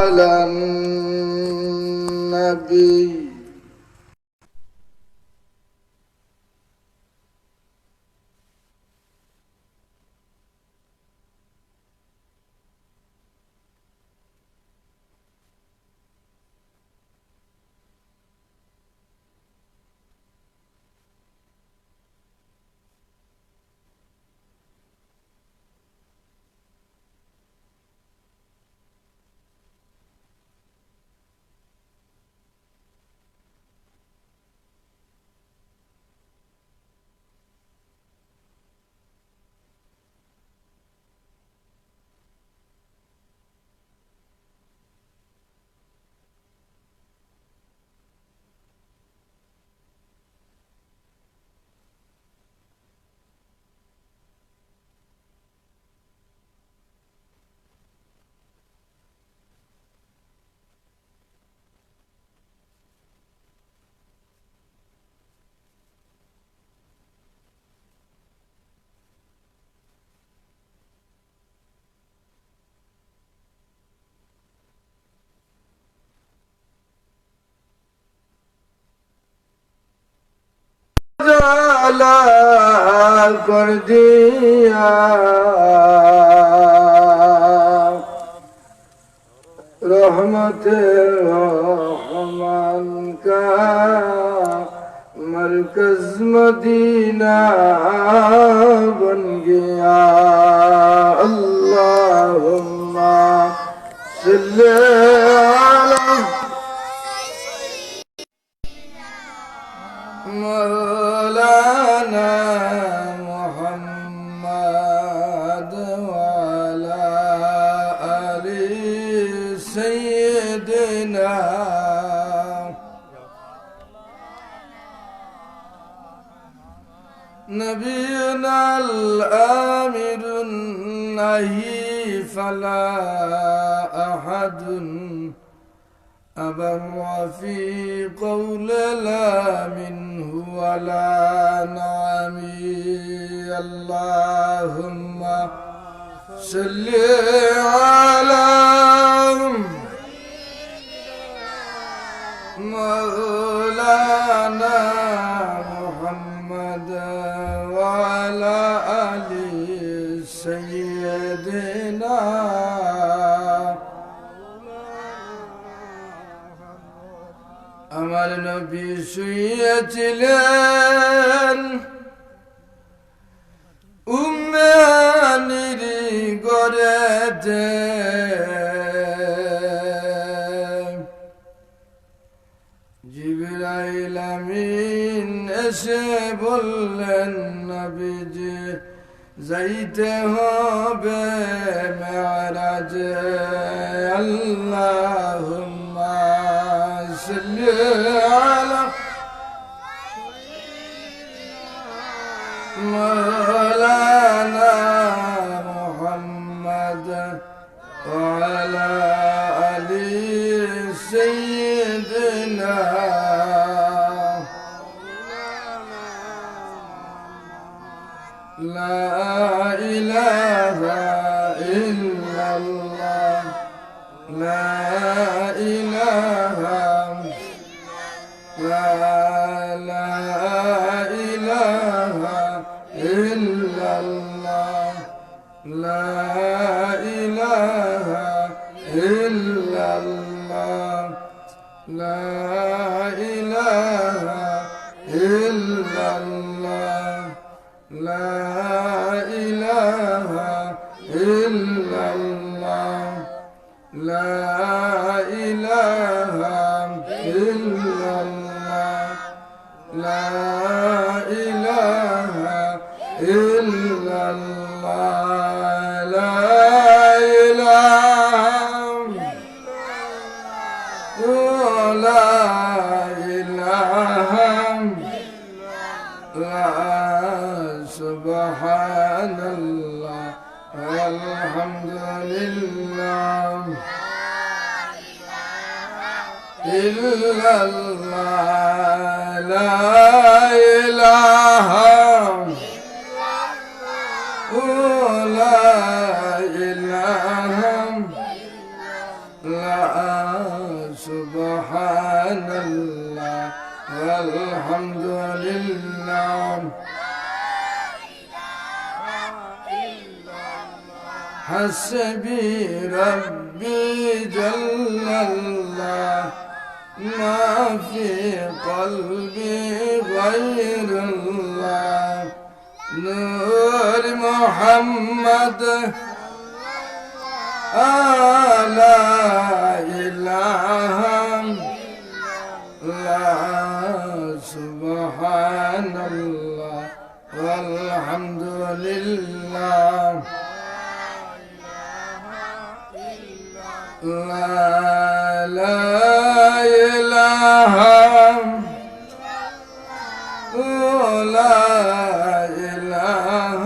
على النبي. जाला कर दिया रहमत रहमान का मरकज मदीना बन गया। अल्लाहुम्मा सल्ली अला मौलाना मुहम्मद वाला अली सय्यदना। नबीना अल-आमिरुन नही फला अहदुन अबर्र फी क़ौल ला मिन्हु वला नामी। अल्लाहुम्मा सल्ली अला मौलाना मुहम्मद वला अली सय्यदना। আমার নবী শুয়েছিলেন উম্মে হানির ঘরেতে। জিবরাইল আমিন এসে বললেন নবীজি যাইতে হবে মেরাজে। আল্লাহুম্মা সাল্লি আলা মৌলানা মুহাম্মদ ওয়া আলা আলি সাইয়্যিদিনা। লা ইলাহা ইল্লাল্লাহ লা ইলাহা لا إله إلا الله لا إله إلا الله لا إله إلا الله لا إله إلا الله لا إله إلا الله لا إله إلا الله لا إله لا إله لا سبحان الله والحمد لله إلا الله لا إله لا إله لا الله والحمد لله حسبي ربي جل الله ما في قلبي غير الله نور محمد لا إله لا سبحان الله والحمد لله لا إله لا إله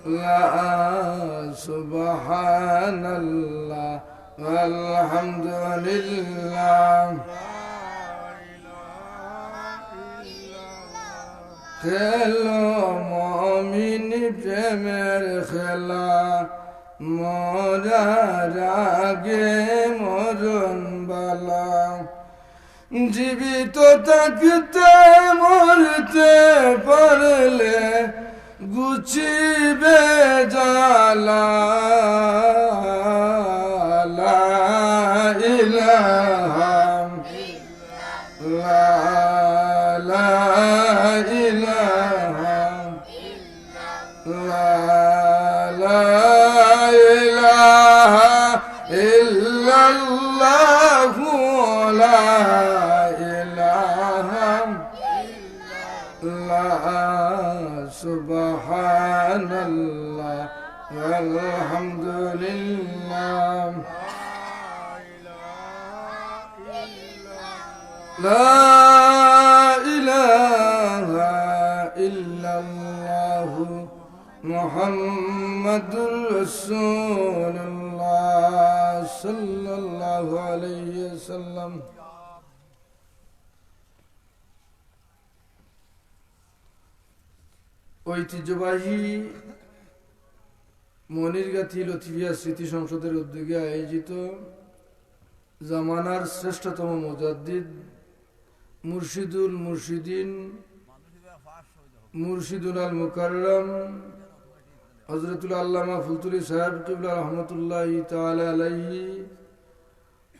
لا سبحان الله والحمد لله খেলো মমিন প্রেমের খেলা মরার আগে মরণ বালা জীবিত থাকতে মরতে পারলে গুছিবে জালা লা ইলাহা লা ইলাহা লা ইলাহা ইল্লাল্লাহু লা ইলাহা লা সুবহানাল্লাহ walhamdulillah لا إله إلا الله محمد رسول الله صلى الله عليه وسلم ঐতিহ্যবাহী মনিরগাথি লতিফিয়া স্মৃতি সংসদের উদ্যোগে আয়োজিত জামানার শ্রেষ্ঠতম মুজাদ্দিদ মুর্শিদুল মুর্শিদিন মুর্শিদুল আল মুকাররম হযরতুল আল্লামা ফুলতুলি সাহেব কিবলা রহমতুল্লাহি তাআলা আলাইহি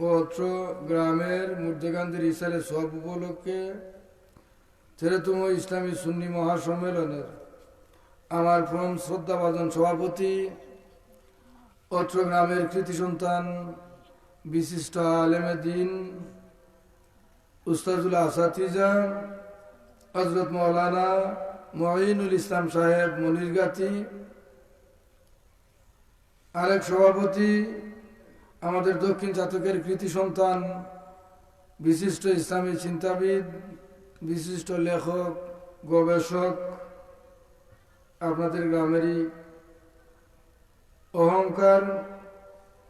ও অত্র গ্রামের মুর্দেগানদের ইসালে সব উপলক্ষে 13তম ইসলামী সুন্নি মহাসম্মেলনের আমার পরম শ্রদ্ধাভাজন সভাপতি অত্র গ্রামের কৃতি সন্তান বিশিষ্ট আলেমে দ্বীন উস্তাজুল আসাতিজা হযরত মাওলানা মুঈনুল ইসলাম সাহেব মনিরগাতি, আরেক সভাপতি আমাদের দক্ষিণ চাতকের কৃতি সন্তান বিশিষ্ট ইসলামী চিন্তাবিদ, বিশিষ্ট লেখক, গবেষক, আপনাদের গ্রামেরই অহংকার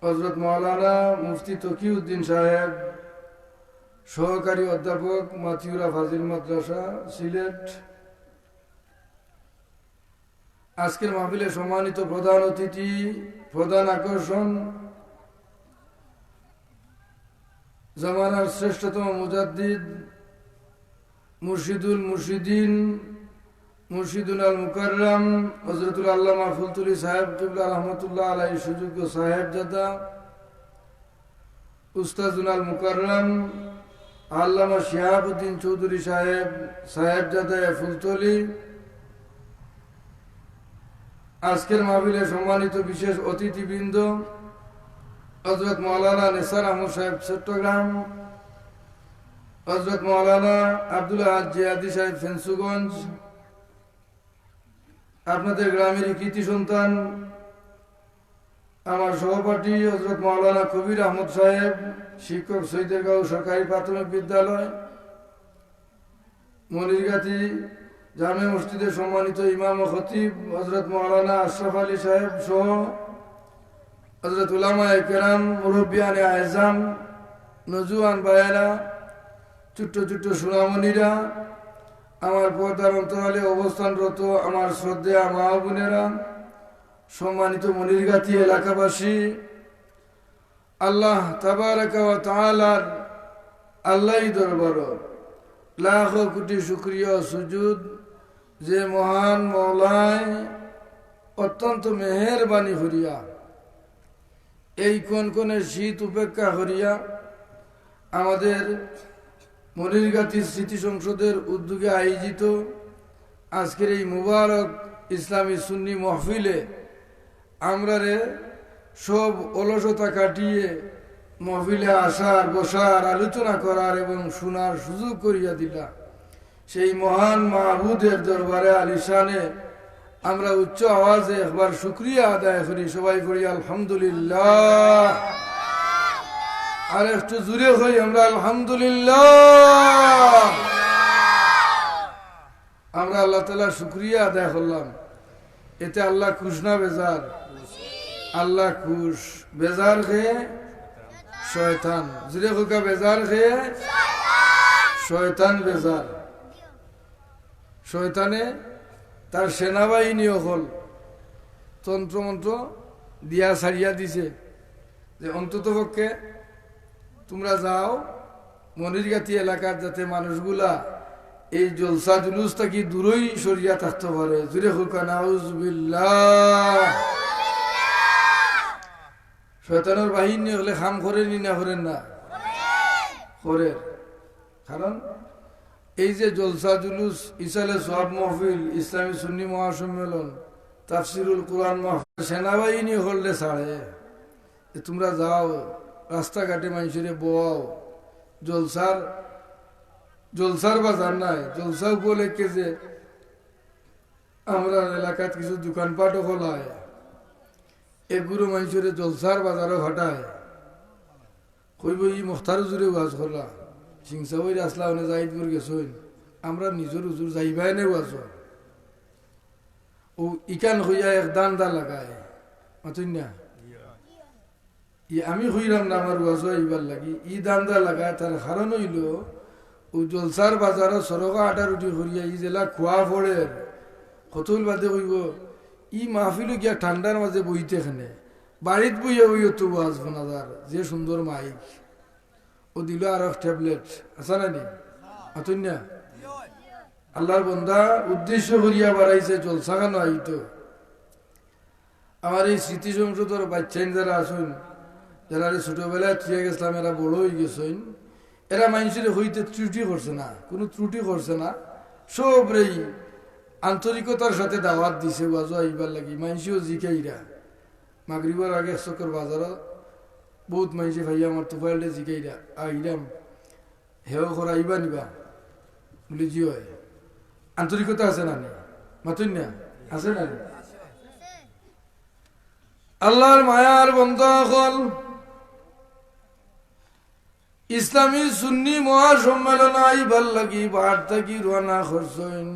হযরত মাওলানা মুফতি তকিউদ্দিন সাহেব, সহকারী অধ্যাপক মাথিউরা ফাজিল মাদ্রাসা সিলেট। আজকের মাহফিলে সম্মানিত প্রধান অতিথি, প্রধান আকর্ষণ জামানার শ্রেষ্ঠতম মুজাদ্দিদ মুর্শিদুল মুর্শিদিন মুর্শিদুল আল মুকাররম হযরতুল আল্লামা ফুলতুলি সাহেব কিবলা রহমতুল্লাহ আলাইহি সুযোগ্য সাহেবজাদা উস্তাজুল আল মুকাররম আল্লামা শিহাবুদ্দিন চৌধুরী সাহেব সাহেবজাদা ফুলতলি। আজকের মাহফিলে সম্মানিত বিশেষ অতিথিবৃন্দ হযরত মাওলানা নেসার আহমদ সাহেব চট্টগ্রাম, হযরত মাওলানা আব্দুল আহাদ জিয়াদি সাহেব ফেন্সুগঞ্জ, আপনাদের গ্রামের কৃতি সন্তান আমার সহপাঠী হযরত মাওলানা কবির আহমদ সাহেব, শিক্ষক সৈয়দগাঁও সরকারি প্রাথমিক বিদ্যালয় মনিরগাতি জামে মসজিদের সম্মানিত ইমাম ও খতিব হযরত মাওলানা আশরাফ আলী সাহেব সহ হযরত উলামায়ে কেরাম, মুরব্বিয়ানে আযম, নজওয়ান ভাইয়েরা, ছোট্ট ছোট্ট সোনামণিরা, আমার পর্দার অন্তরালে অবস্থানরত আমার শ্রদ্ধেয় মা বোনেরা, সম্মানিত মনিরগাতি এলাকাবাসী, আল্লাহ তাবারাকা ওয়া তাআলার আল্লাহ দরবার লাখ কোটি শুক্রিয়া সুজুদ যে মহান মৌলায় অত্যন্ত মেহেরবানি করিয়া এই কোন শীত উপেক্ষা করিয়া আমাদের মনিরগাতি স্মৃতি সংসদের উদ্যোগে আয়োজিত আজকের এই মুবারক ইসলামী সুন্নি মাহফিলে আমরা সব অলসতা কাটিয়ে মাহফিলে আসার বসার আলোচনা করার এবং শোনার সুযোগ করিয়া দিলা। সেই মহান মাহবুদের দরবারে আলিশানে আমরা উচ্চ আওয়াজে একবার শুকরিয়া আদায় করি, সবাই করি আলহামদুলিল্লাহ। আর একটু জুড়ে হই আমরা আলহামদুলিল্লাহ। আমরা আল্লাহ তাআলা শুকরিয়া আদায় করলাম। এতে আল্লাহ খুশ না বেজার? আল্লাহ খুশ। বেজার খেয়ে শয়তান, জুড়ে হোকা বেজার খেয়ে শয়তান বেজার। শয়তানে তার সেনাবাহিনী হল তন্ত্রমন্ত্র দিয়া ছাড়িয়া দিছে যে অন্তত পক্ষে তোমরা যাও মনিরগাতি এলাকার যাতে মানুষগুলা এই জলসা জুলুস থাকি দূরই সরিয়া থাকতে পারে। জুড়ে হোকা নাউজুবিল্লাহ। শয়তানের বাহিনী হলে খাম করেন না করেন না? করে। কারণ এই যে জলসা জুলুস, ইসালে সোয়াব মাহফিল, ইসলামী সুন্নি মহাসম্মেলন, তাফসিরুল কোরআন মাহফিল সেনাবাহিনী হলে ছাড়ে। তোমরা যাও রাস্তাঘাটে মানুষের বোয়াও। জলসার বাজার নাই, জলসা উপলক্ষে যে আমরা এলাকাত কিছু দোকানপাটও খোলায়, এগুলো মানুষের জলসার বাজারও ঘটায়। কইব ই মুখতার জুড়ে ওয়াজ খোলা সিংসাবই আসলা ওনে জাহিদপুর গেছইন, আমরা নিজের হুজুর যাইবাই নে ওয়াজ ও ইকান হইয়া এক দান্দা লাগায় মাতুন না। আমি হইলাম না আমার ওয়াজ এইবার লাগি ই দান্দা লাগায়। তার কারণ হইল ও জলসার বাজারও সরকা আটা রুটি করিয়া ই জেলা খোয়া পড়ে কতল বাদে কইব ই মাহফিলও গিয়া ঠান্ডার মাঝে বইতে এখানে বাড়িত বইয়া বইয়া তো ওয়াজ বানাদার যে সুন্দর মাইক ও দিল আর ট্যাবলেট আসা নানি আতুন না। আল্লাহর বন্দা উদ্দেশ্য করিয়া বাড়াইছে জলসা কেন আইতো। আমার এই স্মৃতি সংসদের বাচ্চাইন যারা আসুন, যারা ছোটবেলায় থুয়ে গেছিলাম, এরা বড় হয়ে গেছেন, এরা মানুষের হইতে ত্রুটি করছে না, কোনো ত্রুটি করছে না। সবরেই আন্তরিকতার সাথে দাওয়াত দিছে বাজো আইবার লাগি। মানুষও জিকাইরা মাগরিবার আগে চক্কর বাজারত বহুত মানুষে ভাই আমার তোফাইলটা জিকাইরা আইরাম হেও করা আইবা নিবা বলে জি হয়। আন্তরিকতা আছে না নি মাতুন না? আছে না? আল্লাহর মায়ার বন্ধা হল ইসলামী সুন্নি মহাসম্মেলন আইবার লাগি বার থাকি রওনা করছেন।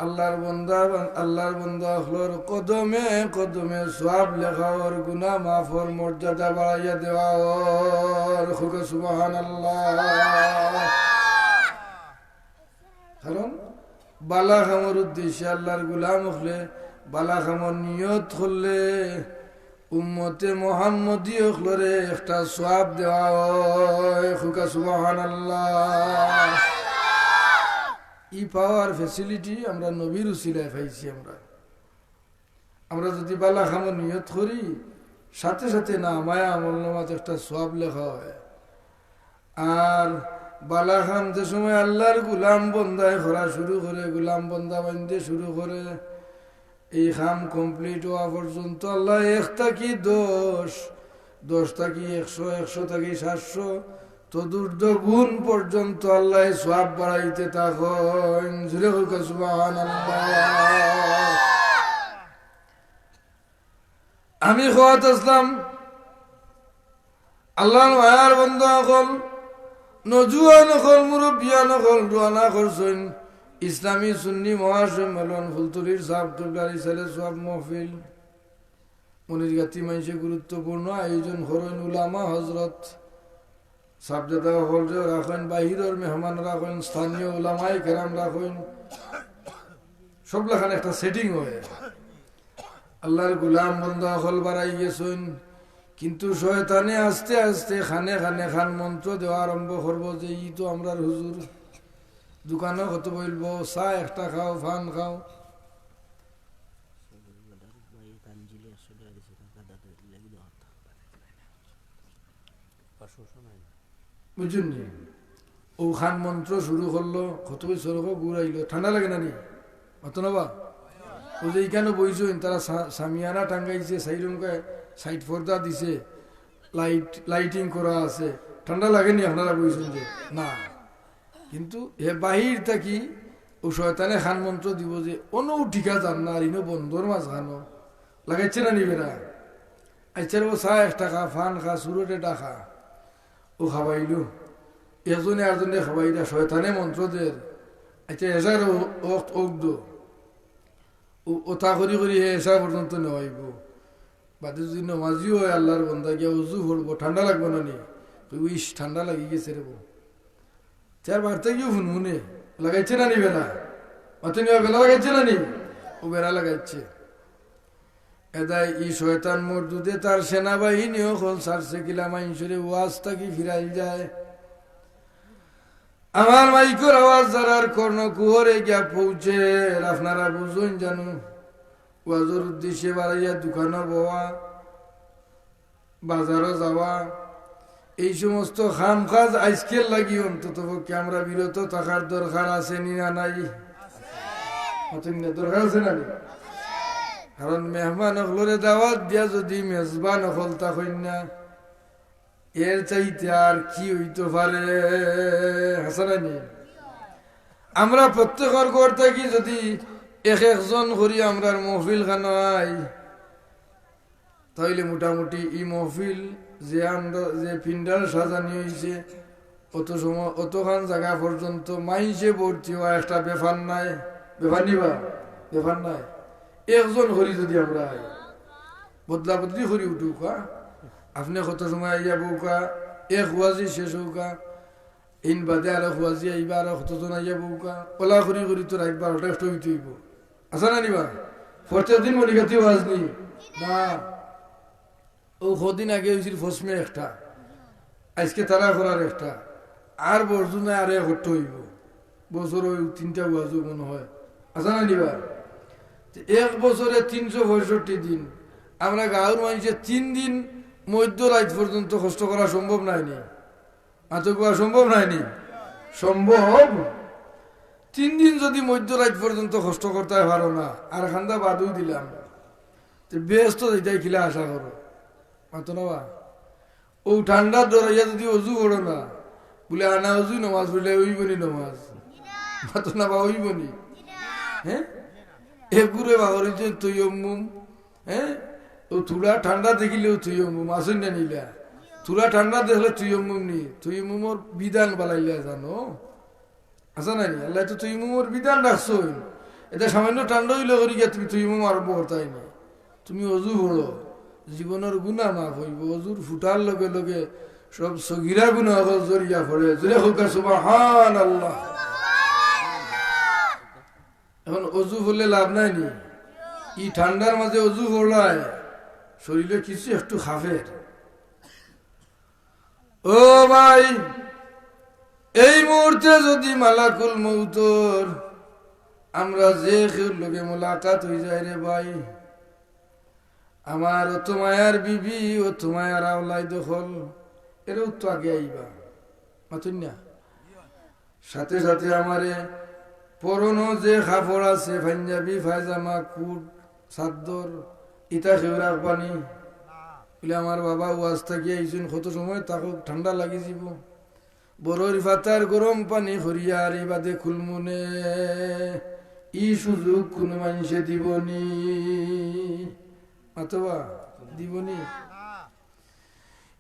আল্লাহর বন্দা হলোর কদমে কদমে সওয়াব লেখাওর গুনাহ মাফর মর্যাদা বাড়াইয়া দেওয়ার খুকে সুবহানাল্লাহ। কারণ বালা খামর উদ্দেশ্যে আল্লাহর গুলাম হলে বালা খামর নিয়ত করলে উম্মতে মুহাম্মদী হলরে একটা সওয়াব দেওয়া হয় খুকে সুবহানাল্লাহ। ই পাওয়ার ফেসিলিটি আমরা নবীর উসিলায় পাইছি। আমরা যদি বালা খামর নিয়ত করি সাথে সাথে না মায়া আমল নামাজ একটা সওয়াব লেখা হয়। আর বালা খাম যে সময় আল্লাহর গুলাম বন্দায় করা শুরু করে, গুলাম বন্দা বান্ধে শুরু করে, এই খাম কমপ্লিট হওয়া পর্যন্ত আল্লাহ 1 থাকি 10 থাকি 100 100 থাকি 700 চতুর্থ গুণ পর্যন্ত আল্লাহ সওয়াব বাড়াইতে থাকেন। জুড়ে হোক সুবহানাল্লাহ। আমি খোয়াত আসলাম আল্লাহর মায়ার বন্ধা হল নজুয়ান হল মুরব্বিয়ান হল রওনা করছেন ইসলামী সুন্নি মহাসম্মেলন ফুলতলির সাহেব তুলগারি ছেলে সওয়াব মাহফিল। মনিরগাতি মানুষের গুরুত্বপূর্ণ আয়োজন করেন উলামা হজরত সাবজাদা হল রাখেন, বাহিরের মেহমান রাখেন, স্থানীয় উলামায়ে কেরাম রাখেন, সব লেখানে একটা সেটিং হয়। আল্লাহর গুলাম বন্ধা হল বাড়াই গেছেন, কিন্তু শয়তানে আস্তে আস্তে খানে খানে খান মন্ত্র দেওয়া আরম্ভ করবো যে ই তো আমরার হুজুর, দোকানে কত বলবো চা একটা খাও, ফান খাও। বুঝুন নি, ও খান মন্ত্র শুরু করলো, কত বছর ঘুরাইলো, ঠান্ডা লাগে না নি অত নবা? ও যে এইখানে বইছেন তারা সামিয়ানা টাঙ্গাইছে, সাইরুমকে সাইড পর্দা দিছে, লাইটিং করা আছে, ঠান্ডা লাগেনি আপনারা বইছেন যে না? কিন্তু হে বাহির থাকি ও শয়তানে খান মন্ত্র দিব যে অনও ঠিকা যান না, আর ইনো বন্ধর মাছ খানো লাগাইছে না নিবেরা। আচ্ছা ও চা একটা খা, ফান খা, সুরটে খা, ও খাবাইল একজনে আরেকজনে খাবাইলা, শয়তানে মন্ত্রদের। আচ্ছা এসার ওক ওটা করি করি হে এসা পর্যন্ত নেওয়াইব, বাদে যদি নমাজিও হয় আল্লাহর বন্ধা গিয়া উজু করবো, ঠান্ডা লাগবো না নি? ইস ঠান্ডা লাগি গেছে রে বউ, চার বাড়তে গিয়েও ফুনফুনে লাগাইছে না নি বেলা? অত বেলা লাগাইছে না নি? ও বেলা লাগাইছে। এদাই ই শয়তান মরদুদে তার সেনাবাহিনীও খোল সারছে কিলা মাইনসরে ওয়াজ থাকি ফিরাইল যায়। আমার মাইকর আওয়াজ যারার কর্ণ কুহরে গিয়া পৌঁছে, আপনারা বুঝুন জানো ওয়াজের উদ্দেশ্যে বাড়াইয়া দোকানে বওয়া, বাজারও যাওয়া, এই সমস্ত খাম কাজ আজকের লাগি অন্তত পক্ষে আমরা বিরত থাকার দরকার আছে নি না নাই? দরকার আছে না? কারণ মেহমান হলরে দাওয়াত দিয়া যদি মেজবান হল তখন না এর চাইতে আর কি হইতে পারে? হাসানি আমরা প্রত্যেকের ঘর থাকি যদি এক একজন করি আমরা মহফিল খানাই, তাইলে মোটামুটি ই মহফিল যে আমরা যে পিন্ডাল সাজানি হয়েছে অত সময় অতখান জায়গা পর্যন্ত মাইসে ভর্তি হওয়া একটা ব্যাপার নাই। ব্যাপার নিবা? ব্যাপার নাই। একজন করি যদি আমরা বদলা বদলি করি উঠুকা, আপনি কত সময় আইয়া বউকা, এক হুয়াজি শেষ হৌকা, ইন বাদে আর হুয়াজি আইবা, আর কতজন আইয়া বউকা, ওলা করি করি তো রাখবা ওটা একটু হইতে হইব। আসা না নিবা? প্রত্যেক দিন মনিকাতি ওয়াজ নি না, ও কদিন আগে হয়েছিল ফসমে একটা, আজকে তারা করার একটা, আর বর্জনে আর একটু হইব, বছর ওই 3টা ওয়াজও মনে হয়। আসা না নিবা? এক বছরে 365 দিন আমরা গাঁর মানুষের 3 দিন মধ্য রাত পর্যন্ত কষ্ট করা সম্ভব নাইনি? মাত্র কোয়া সম্ভব নাইনি? সম্ভব। 3 দিন যদি মধ্য রাত পর্যন্ত কষ্ট করতে পারো না, আর খান্দা বাদও দিলাম, বেশ তো এটাই খিলা আশা করো মাত্র না? ও ঠান্ডার দরাইয়া যদি অজু করো না, বলে আনা অজু নমাজ বলে ওইবনি নমাজ মাত্র না বা ওইবনি? হ্যাঁ এগুরে বাহরিছে তৈয়ম্মুম, হ্যাঁ ও থুড়া ঠান্ডা দেখিলেও তৈয়ম্মুম আসেন না নিলা, থুড়া ঠান্ডা দেখলে তৈয়ম্মুম নি, তৈয়ম্মুমর বিধান বালাইলা জানো? আসা নাই? আল্লাহ তো তৈয়ম্মুমর বিধান রাখছো, এটা সামান্য ঠান্ডা হইলে করি গিয়া তুমি তৈয়ম্মুম আরম্ভ করতাই না। তুমি অজু পড়ো, জীবনের গুণা মাফ হইব। অজুর ফুটার লগে লগে সব সগিরা গুণা জড়িয়া পড়ে, জোরে হোক সুবহানাল্লাহ। এখন অজু হলে লাভ নাই নি? ই ঠান্ডার মাঝে অজু হলায় শরীরে কিছু একটু খাফের। ও ভাই, এই মুহূর্তে যদি মালাকুল মৌতর আমরা যে কেউর লোকে মোলাকাত হয়ে যায় রে ভাই, আমার অত মায়ার বিবি অত মায়ার আওলাই দখল এরও তো আগে আইবা মাতুন না? সাথে সাথে আমারে পরনো যে কাপড় আছে পাঞ্জাবি পায়জামা কুট চাদর ইটা খেয়ে রাখবানি বলে আমার বাবা ওয়াজ থাকি আইসুন কত সময় তাকে ঠান্ডা লাগি যাব, বড়র ফাতার গরম পানি হরিয়ার ইবাদে খুলমুনে ই সুযোগ কোন মানুষে দিবনি অথবা দিবনি?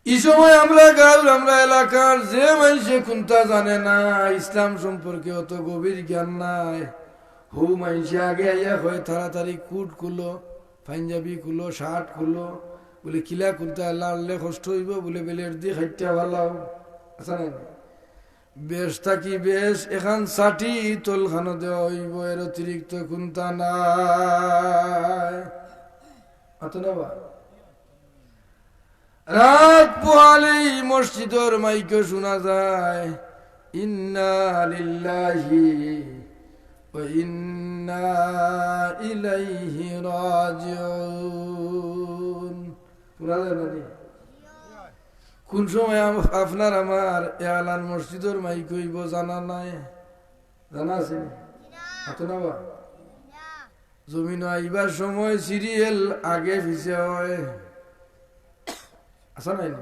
এই সময় আমরা গাঁর আমরা এলাকার যে মানুষে কোনটা জানে না, ইসলাম সম্পর্কে অত গভীর জ্ঞান নাই, হু মানুষে আগে আইয়া হয় তাড়াতাড়ি কুট খুলো, পাঞ্জাবি খুলো, শার্ট খুলো, বলে কিলা খুলতে আল্লাহ কষ্ট হইব, বলে বেলের দিয়ে খাইটা ভালাও। আচ্ছা না বেশ থাকি বেশ এখান ষাটি তোলখানো দেওয়া হইব, এর অতিরিক্ত কোনটা নাই। আত না বা রাত পোহালেই মসজিদের মাইকে শোনা যায়, ইন্না লিল্লাহি ওয়া ইন্না ইলাইহি রাজিউন। শোনা যায় না? কোন সময় আপনার আমার এলান মসজিদের মাইক হইব জানা নাই? জানা আছে না? জমিন আইবার সময় সিরিয়াল আগে পিছে হয়, আসা নাই?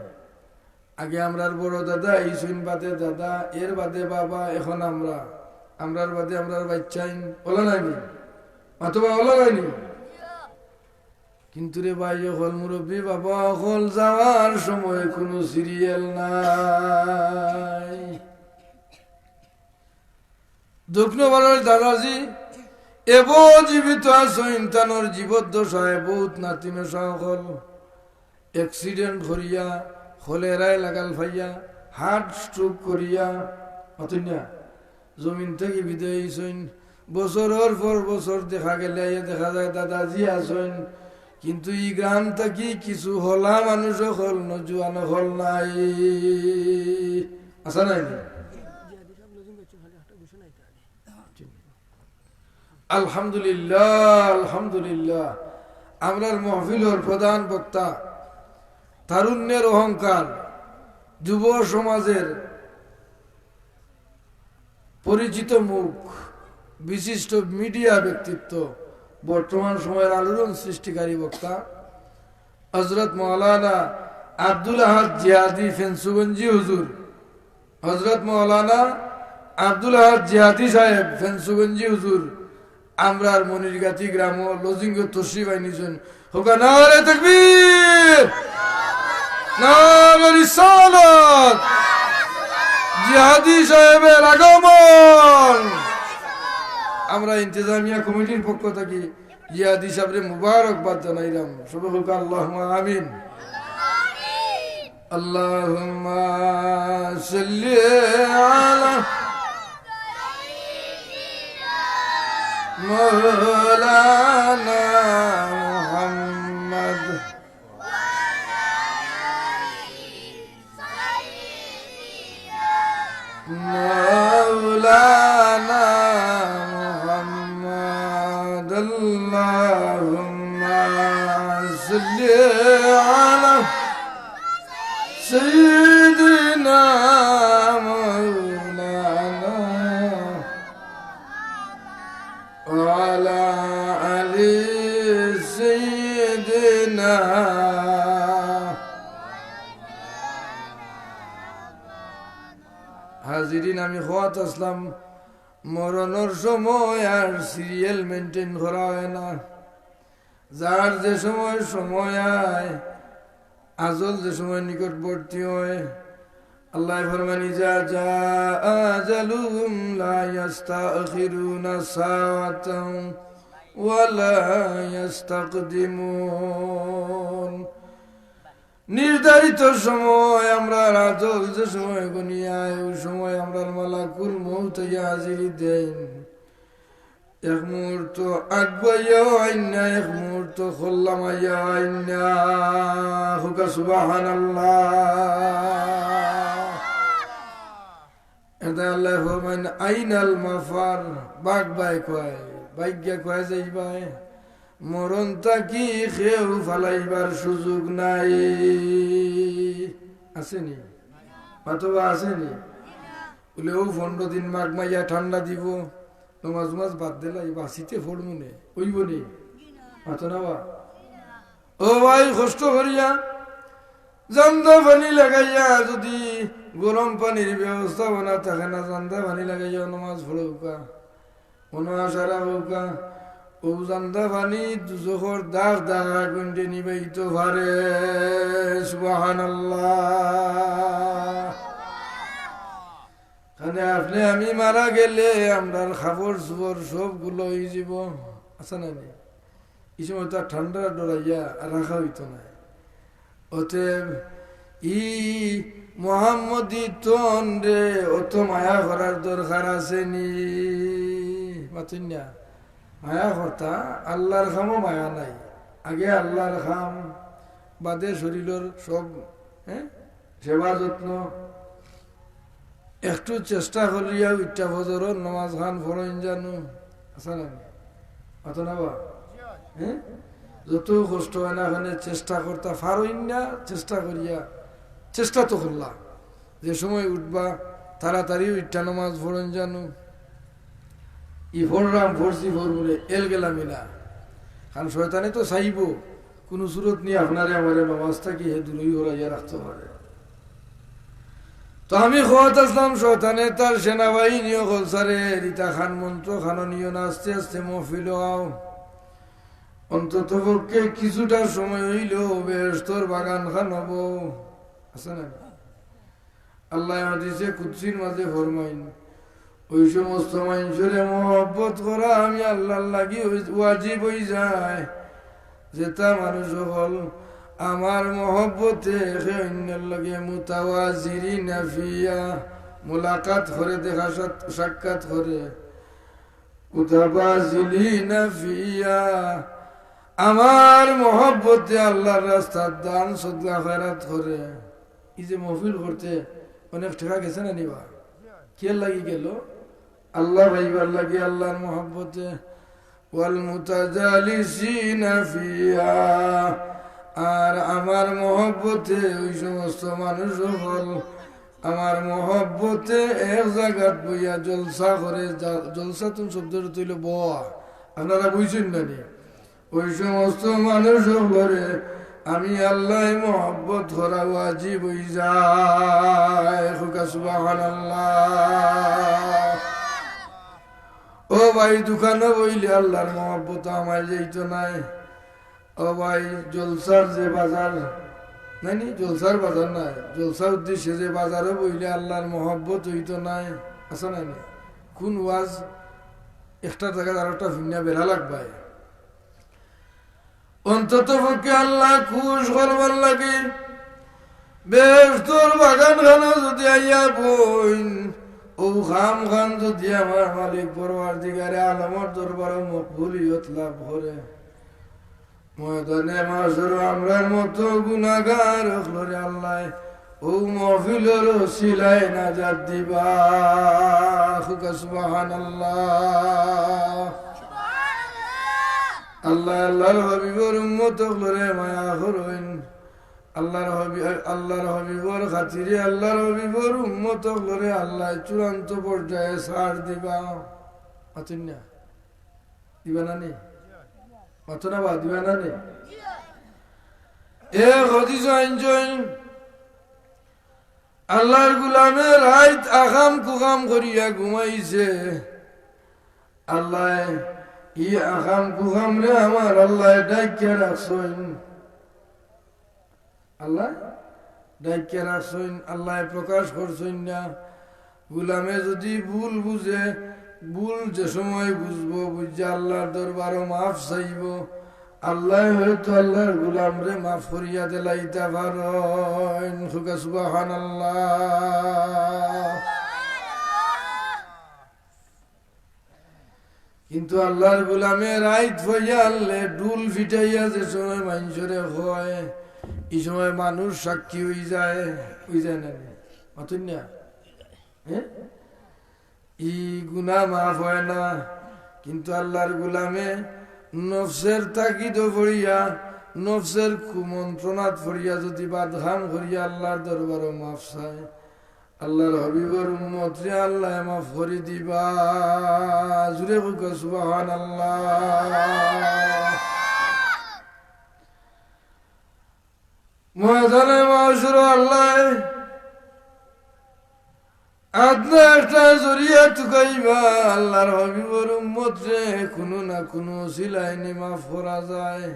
আগে আমরার বড় দাদা, এই সুইন বাদে দাদা, এর বাদে বাবা, এখন আমরার বাদে আমরার বাচ্চাইন ওলা নাইনি, অথবা ওলা নাইনি। কিন্তু রে ভাই হল মুরব্বী বাবা হল যাওয়ার সময় কোনো সিরিয়াল নাই। দক্ষিণ ভারতের দাদাজি এব জীবিত আছেন, তানোর জীবদ্দশায় বহুত নাতিনে সকল অ্যাক্সিডেন্ট করিয়া, হলেরায় লাগাল ফাইয়া, হার্ট স্ট্রোক করিয়া অতন্যা জমিন থেকে বিদায় হইছেন। বছরের পর বছর দেখা গেলে দেখা যায় দাদাজি আছেন, কিন্তু এই গ্রাম থাকি কিছু হলা মানুষ হল নজুয়ান হল নাই, আসা নাই? আলহামদুলিল্লাহ, আলহামদুলিল্লাহ। আমরার মহফিলর প্রধান বক্তা, তারুণ্যের অহংকার, যুব সমাজের পরিচিত মুখ, বিশিষ্ট মিডিয়া ব্যক্তিত্ব, বর্তমান সময়ের আলোড়ন সৃষ্টিকারী বক্তা হযরত মাওলানা আব্দুল আহাদ জিহাদি ফেন্সুগঞ্জি হুজুর, হযরত মাওলানা আব্দুল আহাদ জিহাদি সাহেব ফেন্সুগঞ্জি হুজুর আমরার মনিরগাতি গ্রাম লজিঙ্গ তশরিফ আইনিছেন। হোকা নারে তাকবীর, নারে রিসালাত, জিহাদি সাহেবের আগমন। আমরা ইন্তেজামিয়া কমিটির পক্ষ থেকে জিহাদি সাহেবের মুবারকবাদ জানাইলাম। সবাই হোক আল্লাহুম্মা আমিন। আল্লাহুম্মা সাল্লি আলা مولانا محمد مولانا محمد اللهم صل على سيدنا وعلى آل سيدنا। হাজিরিন, আমি খোয়াত আসলাম, মরণের সময় আর সিরিয়াল মেনটেন করা হয় না। যার যে সময় সময় আয়, আজল যে সময় নিকটবর্তী হয়, আল্লাহ ফরমান ইজা জাআ আজালুহুম লা ইস্তাখিরুনা সাআতান ওয়া লা ইস্তাকদিমুন। নির্ধারিত সময় আমরা আজল যে সময় গনিয়ায়, ওই সময় আমরা মালাকুল মউত হাজিরি দেন। এক মুহূর্ত আগবাইয়া আইনা, এক মুহূর্ত খোল্লামাইয়া আইনা। হুকা সুবহানাল্লাহ। এটা আল্লাহ ফরমান আইনাল মাফার, বাগ বাই কয়, ভাগ্যা কয় যাইবাই, মরণ তাকি খেউ ফালাইবার সুযোগ নাই। আসেনি? অথবা আসেনি? বলে ও 15 দিন মাঘ মাইয়া ঠান্ডা দিব, নমাজ মাজ বাদ দিলাই বাসিতে ফোড়মু নে, ওইব নি মাথা নাবা। ও ভাই, কষ্ট করিয়া জান্দা পানি লাগাইয়া, যদি গরম পানির ব্যবস্থাপনা থাকে না, জান্দা পানি লাগাইয়া নমাজ পড়ৌকা, মনো আশারা হৌকা, ও জান্দা পানি দুজখর দাগ দাগ আগুনটে নিবাইতে পারে। সুবহানাল্লাহ। আপনি আমি মারা গেলে আমরা খাবার সুবর সবগুলো হয়ে যাব, আছে না? এই সময় তো ঠান্ডা ডরাইয়া রাখা হইতো না। অতএব ই মোহাম্মদী তন রে অত মায়া করার দরকার আছে নি? মাতুন না, মায়া কথা আল্লাহর খামও মায়া নাই। আগে আল্লাহর খাম, বাদে শরীরের সব সেবা যত্ন একটু চেষ্টা করিয়া উঠা ফজরের নামাজ খান ফরইন জানো আচ্ছা না অত না বা যত কষ্ট হয় না ওখানে চেষ্টা করতা ফারইন না চেষ্টা করিয়া চেষ্টা তো করলা যে সময় উঠবা তাড়াতাড়ি উঠা নামাজ ফরইন জানো ই ফররাম ফরসি ফরমুলে এল গেলামি না কারণ শয়তানে তো চাইব কোন সুরত নিয়ে আপনারে আমার নামাজটা কি হে দূরই হরাইয়া রাখতে পারে তো আমি খোয়াত আসলাম শয়তানে তার সেনাবাহিনী কলসারে রিতা খান মন্ত্র খাননীয় না আস্তে আস্তে মহফিল হও অন্তত পক্ষে কিছুটা সময় হইল বেহেশতর বাগান খান হব আছে না আল্লাহ হাদিসে কুদসির মাঝে ফরমাইন ওই সমস্ত মানুষের মহব্বত করা আমি আল্লাহর লাগি ওয়াজিব হয়ে যায় যেটা মানুষ হল আমার মহব্বতে অন্যের লগে মুতাওয়াজিরিনা ফিয়া মুলাকাত করে দেখা সাক্ষাৎ করে মুতাওয়াজিরিনা ফিয়া আমার মহব্বতে আল্লাহর রাস্তার দান সদকা খয়রাত করে এই যে মহফিল করতে অনেক টাকা গেছে না নিবা কে লাগি গেল আল্লাহ ভাইবার লাগে আল্লাহর মহব্বতে ওয়াল মুতাজালিসিনা ফিয়া আর আমার মহব্বতে ওই সমস্ত মানুষ হল আমার মহব্বতে এক জায়গাত বইয়া জলসা করে জলসা তুমি শব্দটা তৈল বয়া আপনারা বুঝছেন না নি ওই সমস্ত মানুষ হলে আমি আল্লাহ মহব্বত করা ওয়াজিব হই যায় সুবহানাল্লাহ ও ভাই দোকানে বইলে আল্লাহর মহব্বত আমার যেইতো নাই ও ভাই জলসার যে বাজার নাই জলসার বাজার নাই জলসার উদ্দেশ্যে যে বাজারে বইলে আল্লাহর মহব্বত হইতো নাই আছে নাই কোন ওয়াজ একটা জায়গায় আর একটা ভিন্ন বেড়া লাগবে অন্তত পক্ষে আল্লাহ খুশ করবার লাগে বেহেশতর বাগান খানা যদি আইয়া বইন ও খাম খান যদি আমার মালিক পরওয়ারদিগারে আলমর দরবার মকবুলিয়ত লাভ করে ময়দানে মাসর আমরার মতো গুনাহগার হলরে আল্লাহ ও মহফিলের ওসিলায় নাজাত দিবা সুবহানাল্লাহ আল্লাহ আল্লাহর হাবিবের উম্মত হলরে মায়া করইন আল্লাহর হাবিবর খাতিরে আল্লাহর হাবিবর উম্মত হলরে আল্লাহ চূড়ান্ত পর্যায়ে ছাড় দিবা আতুন না দিবা না নি অতনা বা দিবা না নি এ খদিজা ইনজয় আল্লাহর গোলামের রাত আকাম কুকাম করিয়া ঘুমাইছে আল্লাহ ই আকাম কুকাম রে আমার আল্লাহ ডাকিয়া রাখছেন আল্লাহ ডাকিয়া রাখছেন আল্লাহ প্রকাশ করছেন না গোলামে যদি ভুল বুঝে ভুল যে সময় বুঝবো বুঝে আল্লাহর দরবারও মাফ চাইব আল্লাহ হয়তো আল্লাহর গোলাম রে মাফ করিয়া দিলাইতে পারেন সুবহানাল্লাহ কিন্তু আল্লাহর গোলামে রাইত হইয়া আল্লে ডুল ফিটাইয়া যে সময় মানুষরে হয় এই সময় মানুষ সাক্ষী হয়ে যায় না অতন না ই গুনাহ মাফ হয় না কিন্তু আল্লাহর গোলামে নফসের তাকিদ ফরিয়া নফসের কুমন্ত্রণাত ফরিয়া যদি বাদহাম করিয়া আল্লাহর দরবার মাফ চায় আল্লাহর হাবিবের উম্মত রে আল্লাহ মাফ করে দিবা জুরে কইক সুবহানাল্লাহ ময়দানে মাশর আল্লাহ আদনা একটা জরিয়া তুকাইবা আল্লাহর হাবিবের উম্মত রে কোনো না কোনো সিলাইনি মাফ করা যায়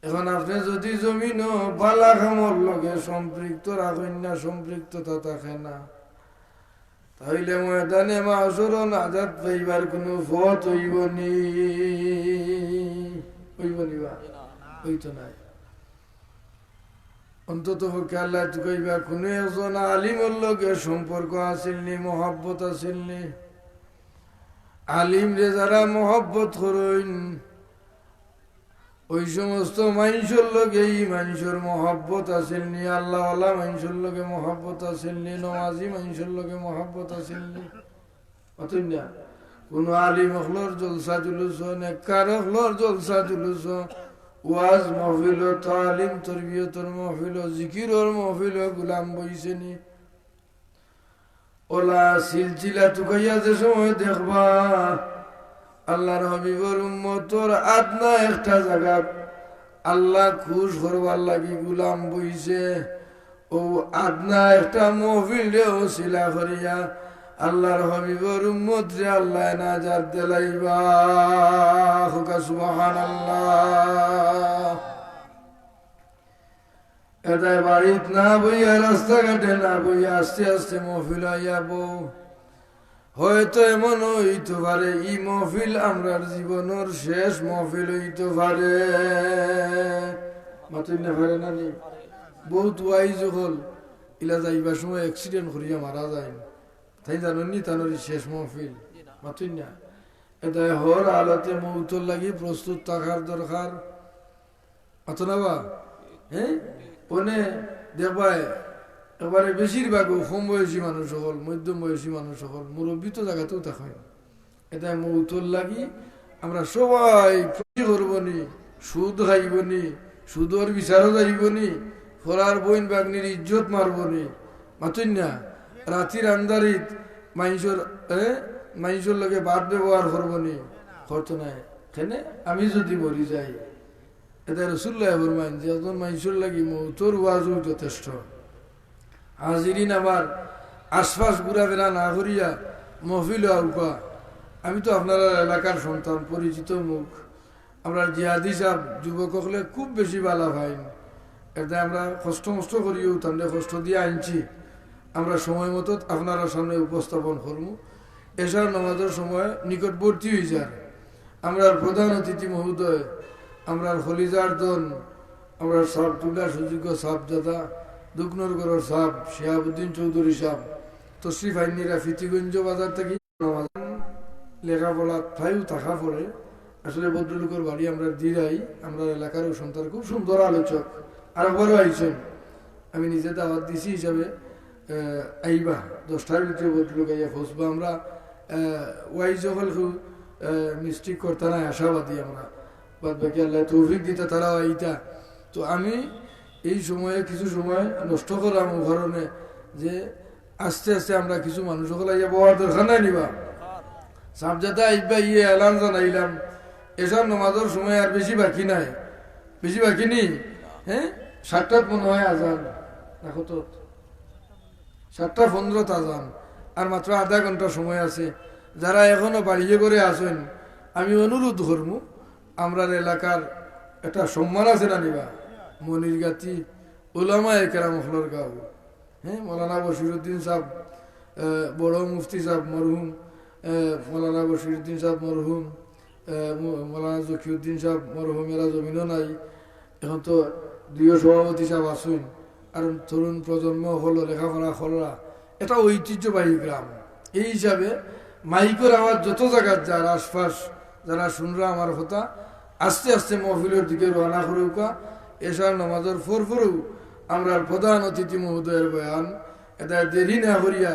এখন আপনি যদি জমিন বালা কামর লগে সম্পৃক্ত রাখেন না সম্পৃক্ততা থাকে না তাহলে ময়দানে মাশর নাজাত পাইবার কোনো পথ হইব নিবা হইতো নাই অন্তত পক্ষে আল্লাহ তুকাইবা কোনো একজন আলিমের লগে সম্পর্ক আসিলনি মহব্বত আসিলনি আলিম রে যারা মহব্বত করেন ওই সমস্ত মানুষের লোকে এই মানুষের মহব্বত আসেন নি, আল্লাহওয়ালা মানুষের লোকে মহব্বত আসেন নি, নমাজি মানুষের লোকে মহব্বত আসেন নি। অতএব না কোন আলিম হলর জলসা জুলুস, নেককার হলর জলসা জুলুস, ওয়াজ মাহফিল, তালিম তরবিয়তর মাহফিল, জিকিরর মাহফিল, গুলাম বইছেনি ওলা সিলসিলা টুকাইয়া যে সময় দেখবা আল্লাহর হাবিবর উম্মতর আদনা একটা জায়গা আল্লাহ খুশ করবার লাগি গুলাম বইছে, ও আদনা একটা মাহফিল রে ওসিলা করিয়া আল্লাহর হাবিবর উম্মত রে আল্লাহ নাজাত দিলাইবা। সুবহানাল্লাহ। এটাই বাড়িত না বইয়া, রাস্তাঘাটে না বইয়া, আস্তে আস্তে মহফিল আইয়া বউ। হয়তো এমন হইতে পারে ই মহফিল আমরার জীবনের শেষ মহফিল হইতে পারে। মাতুই না পারে না নি? বহুত ওয়াইজ হল ইলা যাইবার সময় অ্যাক্সিডেন্ট করিয়া মারা যায়, তাই জানেন নি? তানোর শেষ মহফিল মাতুই না। এটাই হর আলাতে মৌতর লাগি প্রস্তুত থাকার দরকার। অত না বা হ্যাঁ ওনে দেখবাই এবারে বেশিরভাগ কম বয়সী মানুষ হল, মধ্যম বয়সী মানুষ হল, মুরব্বী তো জায়গাতেও থাকে। এটা মৌতর লাগি আমরা সবাই করবনি, সুদ খাইবনি, সুদর বিচারও যাইবনি, ফরার বইন বাগনির ইজ্জত মারবনি। মাতুন না রাতির আন্দারিত মানুষের লগে বাদ ব্যবহার করবনি, করতো নাই। কেনে আমি যদি মরি যাই, এটা রসুল্লাহ ফরমান যে একজন মানুষের লাগি মৌতর ওয়াজও যথেষ্ট। হাজিরিন আবার আশপাশ ঘুরাফেরা না করিয়া মহফিল আউকা। আমি তো আপনার এলাকার সন্তান, পরিচিত মুখ। আমরা জিহাদি সাহেব যুবক হলে খুব বেশি বালা পাইন। এটা আমরা কষ্ট মষ্ট করিও তাদের কষ্ট দিয়ে আনছি। আমরা সময় মতো আপনারা সামনে উপস্থাপন করবো। এশার নামাজের সময় নিকটবর্তী হয়ে যান। আমরা প্রধান অতিথি মহোদয়, আমরা হলিজার দন, আমরা সাবতুল্লাহ সুযোগ্য সাব দাদা, দুকনগরের সাব শিহাবুদ্দিন চৌধুরী সাব, তশরিফ আইনিরা ফিতিগঞ্জ বাজার থেকে লেখাপড়া তাইও থাকা পড়ে। আসলে ভদ্রলোকের বাড়ি আমরা দিরাই, আমরা এলাকারও সন্তান, খুব সুন্দর আলোচক। আর একবারও আইছেন, আমি নিজে দাওয়াত দিছি হিসাবে আইবা 10টার ভিতরে ভদ্রলোক আইয়া ফসবা। আমরা ওয়াইজ হল খুব মিস্টেক করতে নাই, আশাবাদী আমরা। বাদ বাকি আল্লাহ তৌফিক দিতে তারাও আইতা। তো আমি এই সময়ে কিছু সময় নষ্ট করাম কারণে যে আস্তে আস্তে আমরা কিছু মানুষ সকল আইয়া বহার দরকার নাই নিবা সাবজাদা আইবা ইয়ে এলান জানাইলাম। এসব নামাজের সময় আর বেশি বাকি নাই, বেশি বাকি নেই। হ্যাঁ 7টার মনে হয় আজান, দেখো তো 7:15 আজান, আর মাত্র আধা ঘন্টা সময় আছে। যারা এখনো বাড়িয়ে করে আসেন, আমি অনুরোধ করবো, আমরার এলাকার একটা সম্মান আছে না নিবা, মনির গাতি ওলামা একরাম হলর গাঁও। হ্যাঁ মৌলানা বশিরুদ্দিন সাহেব, বড় মুফতি সাহেব মরহুম, মৌলানা বশিরুদ্দিন সাহেব মরহুম, মৌলানা জকিউদ্দিন সাহেব মরহুম, এরা জমিনও নাই। এখন তো দুইও সভাপতি সাহেব আসুন। আর তরুণ প্রজন্ম হলো লেখাপড়া হলরা, এটা ঐতিহ্যবাহী গ্রাম। এই হিসাবে মাইকের আওয়াজ যত জায়গার যার আশপাশ যারা শুনরা আমার কথা, আস্তে আস্তে মহফিলের দিকে রওনা করুকা। এশার নামাজের ফরফরু আমরা প্রধান অতিথি মহোদয়ের বয়ান, এটা দেরি না করিয়া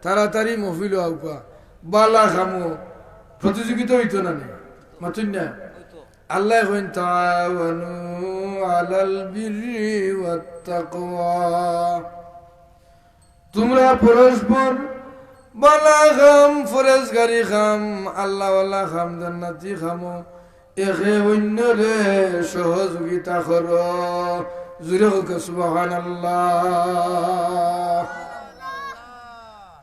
তাড়াতাড়ি মহফিল আউকা। বালা খামো প্রতিযোগিতা হইতো না নি মাতুন না। আল্লাহ কইন তাওয়ানু আলাল বিররি ওয়াত তাকওয়া, তোমরা পরস্পর বালা খাম, ফরেজগারি খাম, আল্লাহওয়ালা খাম, জান্নাতি খামো, একে অন্যরে সহযোগিতা কর। জুড়ে হোক সুবহানাল্লাহ।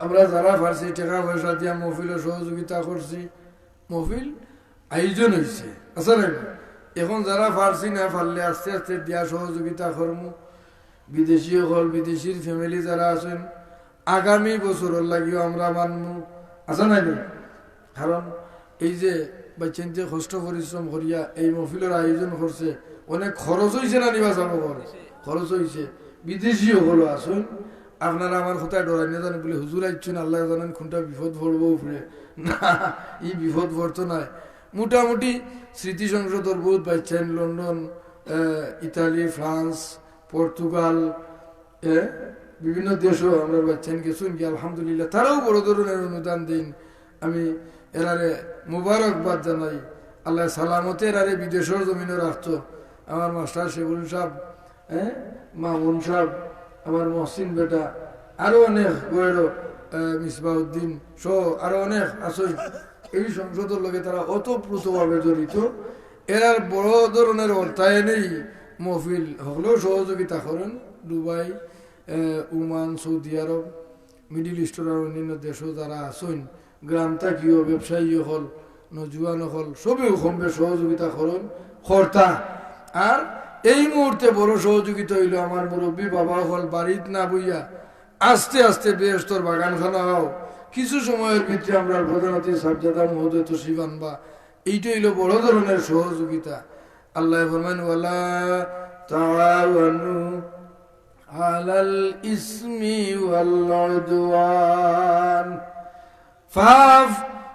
আমরা যারা পারছি টাকা পয়সা দিয়া মহফিলে সহযোগিতা করছি, মহফিল আয়োজন হয়েছে আসলে। এখন যারা পারছি না পারলে আস্তে আস্তে দিয়া সহযোগিতা করবো। বিদেশি হল, বিদেশির ফ্যামিলি যারা আছেন, আগামী বছরের লাগিও আমরা মানবো, আছে না? কারণ এই যে বাচ্চাতে কষ্ট পরিশ্রম করিয়া এই মহফিলের আয়োজন করছে, অনেক খরচ হয়েছে না নিবা যাব, খরচ হয়েছে। বিদেশিও হলো আসুন, আপনারা আমার কোথায় ডরাই না জানেন বলে হুজুর আইছেন, আল্লাহ জানেন কোনটা বিপদ পড়বো উপরে না, এই বিপদ পড়তো নাই। মোটামুটি স্মৃতি সংসদর বহুত পাইছেন লন্ডন, ইতালি, ফ্রান্স, পর্তুগাল, বিভিন্ন দেশও আমরা পাচ্ছেন কিছু কি আলহামদুলিল্লাহ। তারাও বড় ধরনের অনুদান দিন। আমি এরারে মুবারকবাদ জানাই। আল্লাহ সালামতে এরারে বিদেশের জমিনে রাখতো। আমার মাস্টার শেখুল সাহেব, মামুন সাহেব, আমার মহসিন বেটা, আরো অনেক বড় মিসবাউদ্দিন সহ আরো অনেক আসই এই সংসদের লগে তারা অতপ্রুতভাবে জড়িত। এরার বড় ধরনের অর্থায়নেই মহফিল হলেও সহযোগিতা করেন। দুবাই, ওমান, সৌদি আরব, মিডিল ইস্টের আর অন্যান্য দেশও যারা আসেন, গ্রাম থাকিও ব্যবসায়ী হল, নজুয়ান হল, সবেও কমবে সহযোগিতা করেন কর্তা। আর এই মুহূর্তে বড় সহযোগিতা হইল আমার মুরব্বী বাবা হল বাড়িত না বইয়া আস্তে আস্তে বেহস্তর বাগানখানা হও। কিছু সময়ের ভিতরে আমরা প্রধানমন্ত্রী সাবজাদা মহোদয় তশরিফ আনবা। এইটা হইল বড় ধরনের সহযোগিতা। আল্লাহ ফরমান ওয়ালা তাআওয়ানু আলাল ইসমি ওয়াল উদওয়ান। ফাফ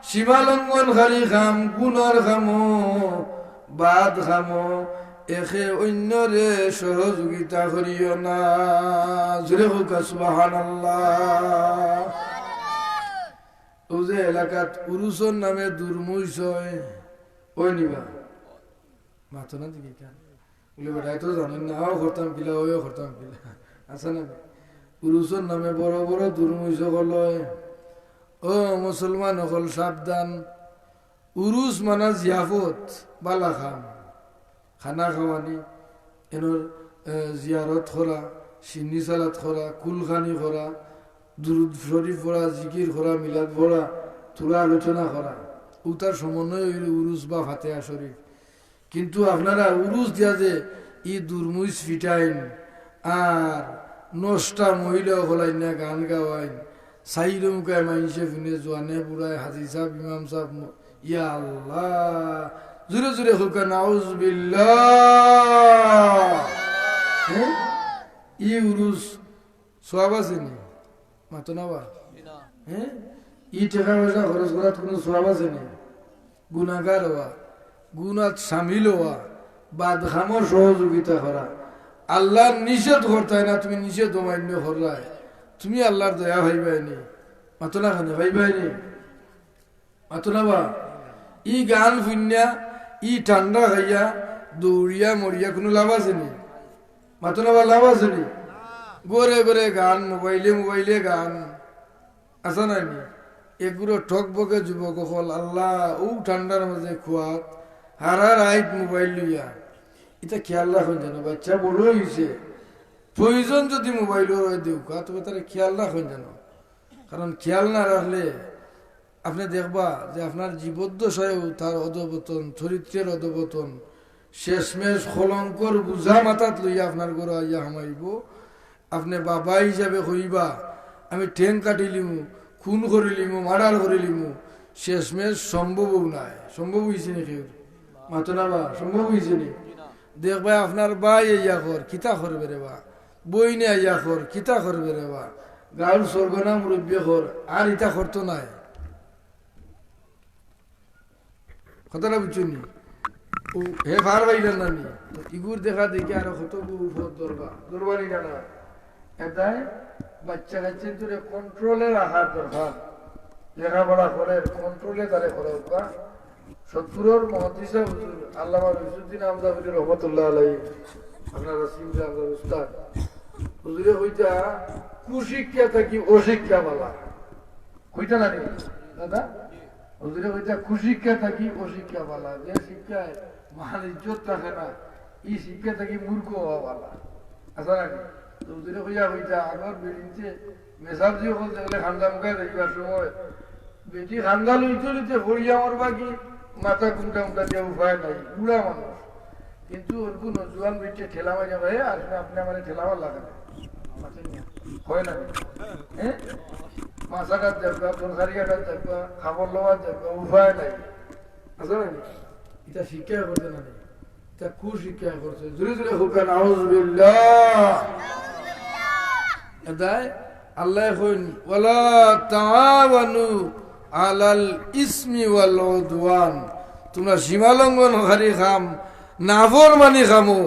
সীমালঙ্ঘন খালি খাম, গুনার খামো, বাদ খামো, একে অন্যরে সহযোগিতা করিও না। জোরে হোক সুবহানাল্লাহ। ও যে এলাকাত উরুসর নামে দুর্মুষ হয়, ওই নিবা মাথো না দিকে কেন বলে বেটাই তো জানেন না, আও করতাম কিলা, ওইও করতাম কিলা, আছে না? উরুসর নামে বড় বড় দুর্মুষ হল। ও মুসলমান হল সাবধান। উরুস মানা জিয়াফত, বালা খাম, খানা খাওয়ানি, এনোর জিয়ারত করা, সিন্নি সালাত করা, কুলখানি করা, দুরুদ শরীফ পড়া, জিকির করা, মিলাদ পড়া, তুলা আলোচনা করা, উতার সমন্বয় উরুস বা ফাতেহা শরীফ। কিন্তু আপনারা উরুস দিয়া যে ই দুর্মুইস ফিটাইন আর নষ্টা মহিলা হলাইন না, গান গাওয়াইন, সাইরমকায় মাইসে ফিনে জোয়ানে বুড়ায়, হাজি সাহেব, ইমাম সাহেব, ইয়া আল্লাহ, জোরে জোরে হোক নাউজুবিল্লাহ। ই উরুস সওয়াব আছে নি? মাতো না বা? ই টাকা পয়সা খরচ করার কোনো সওয়াব আছে নি? গুনাহগার হওয়া, গুনাত শামিল হওয়া, বাদ খামর সহযোগিতা করা, আল্লাহর নিষেধ করতে না, তুমি নিষেধ অমান্য করলাই, তুমি আল্লাহর দয়া ভাইবাইনি। মাতো না খানে ভাইবাইনি? মাতো না বা? ই গান ফুন্যা, ই ঠান্ডা খাইয়া দৌড়িয়া মরিয়া কোনো লাভ আছে নি? মাতো না বা? লাভ আছে নি? গোরে গোরে গান, মোবাইলে মোবাইলে গান, আসা নাই নি? এগুলো ঠক বকে যুবক হল আল্লাহ ও ঠান্ডার মাঝে খোয়াত হারা রাইট মোবাইল লইয়া। এটা খেয়াল রাখুন যেন, বাচ্চা বড় হয়েছে, প্রয়োজন যদি মোবাইলের দেউকা, তবে তারা খেয়াল রাখুন যেন। কারণ খেয়াল না রাখলে আপনি দেখবা যে আপনার জীবদ্দশায়ও তার অধপতন, চরিত্রের অধপতন, শেষমেশ কলঙ্কর বুঝা মাথাত লইয়া আপনার ঘরে আইয়া হামাইব। আপনি বাবা হিসাবে কইবা আমি ঠেং কাটিলিমু, খুন করিলিমু, মার্ডার করিলিমু, শেষমেশ সম্ভবও নাই। সম্ভব হয়েছে নি? কেউ মাতো না বা? সম্ভব হয়েছে নি? দেখবা আপনার বাই ইয়া কর, কিতা করবে রে বা, বই নে ইয়া কর, কিতা করবে রে বা, গাঁর স্বর্গনা মুরব্বী কর, আর ইটা করতো নাই। কথাটা বুঝছেন নি? হে ভার বাইলেন না নি? ইগুর দেখা দেখি আর কত দরবারি না না। এটাই বাচ্চা কাচ্চা তোরে কন্ট্রোলে রাখার দরকার। লেখাপড়া করে কন্ট্রোলে তারে করা হোক। সত্তরের মহাদিসা হুজুর আল্লামা রইসুদ্দিন আমজাবির রহমতুল্লাহ আলাইহি, আপনার রাসিম আমজাদ উস্তাদ হুজুরে কইতা কুশিক্ষা থাকি অশিক্ষা বালা। কইতা না দাদা? হুজুরে কইতা কুশিক্ষা থাকি অশিক্ষা বালা। যে শিক্ষায় মান ইজ্জত থাকে না, এই শিক্ষা থাকি মূর্খ হওয়া বালা। আসা নাকি? হুজুরে কইয়া কইতা আগর বেরিয়েছে মেসাব যে হল দেখলে খান্দা মুখায় দেখিবার সময় বেটি খান্দা লইতে লইতে ভরিয়া মরবা কি মাথা কুমটা মুটা দিয়ে উপায় নাই, বুড়া মানুষ। কিন্তু ওরকম নজুয়ান বেটে ঠেলা মারিয়া ভাই আসলে আপনি আমার ঠেলাবার লাগে না, হয় না? হ্যাঁ, মাছা কাট যাবা, তরকারি কাটার যাবা, খাবার লওয়ার যাবা, উপায় নাই। আসলে না এটা শিক্ষা করছে না, এটা কুশিক্ষা করছে। জোরে জোরে হোক নাউজুবিল্লাহ। এদায় আল্লাহ কইন ওয়ালা তাআওয়ানু আলাল ইসমি ওয়াল উদওয়ান, তোমরা সীমালঙ্ঘনকারী খাম নাফরমানি খামো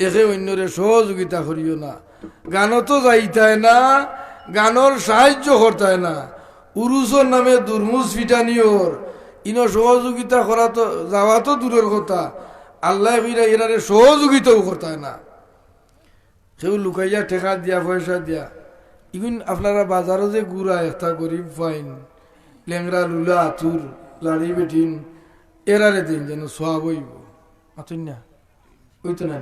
একে অন্যরে সহযোগিতা করিও না গানতো যাইতায় না গানর সাহায্য করতায় না উরুসর নামে দুর্মুজ ফিটানিওর ইনো সহযোগিতা করা তো যাওয়া তো দূরের কথা আল্লাহ কইরা এরারে সহযোগিতাও করতায় না সেও লুকাইয়া ঠেকা দিয়া পয়সা দিয়া ইগুন আপনারা বাজারও যে গুড়া একটা গরিব ফাইন লেংরা লুলা আতুর লাড়ি বেঠিন এরারে দিন যেন সোয়া বইব আতুন না ওই তো না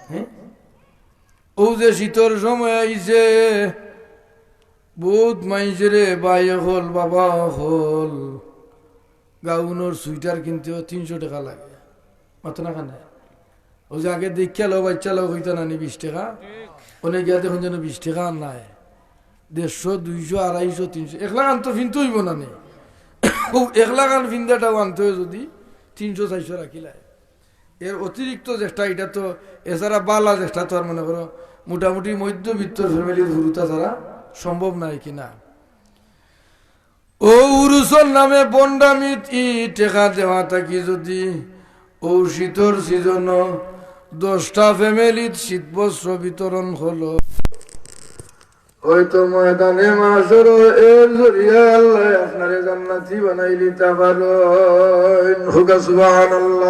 হ্যাঁ ও যে শীতর সময় আইছে বহুত মাইজরে বাই হল বাবা হল গাউনের সুইটার কিনতে 300 টাকা লাগে মাত্র না খানে ও যে আগে দেখিয়া লো বাচ্চা লোক হইতো না 20 টাকা অনেক গিয়া দেখুন যেন 20 টাকা আর নাই 150 200 250 300 1 লাখ আনতো ফিনতে হইব না নি 1 লাখ আন ফিন্দাটাও আনতে হয় যদি 300 400 রাখিলায় এর অতিরিক্ত যেটা এটা তো এছাড়া বালা যেটা তো আর মনে করো মোটামুটি মধ্যবিত্ত ফ্যামিলির হুরুতা ছাড়া সম্ভব নাই কিনা ও উরুসর নামে বন্ডামিত টেকা দেওয়া থাকি যদি ও শীতর সিজন 10টা ফ্যামিলির শীত বস্ত্র বিতরণ হলো হয়তো ময়দানে মাসর এর জরিয়া আল্লাহ আপনারে জান্নাতি বানাই দিতে পারেন হুকা সুবহানাল্লাহ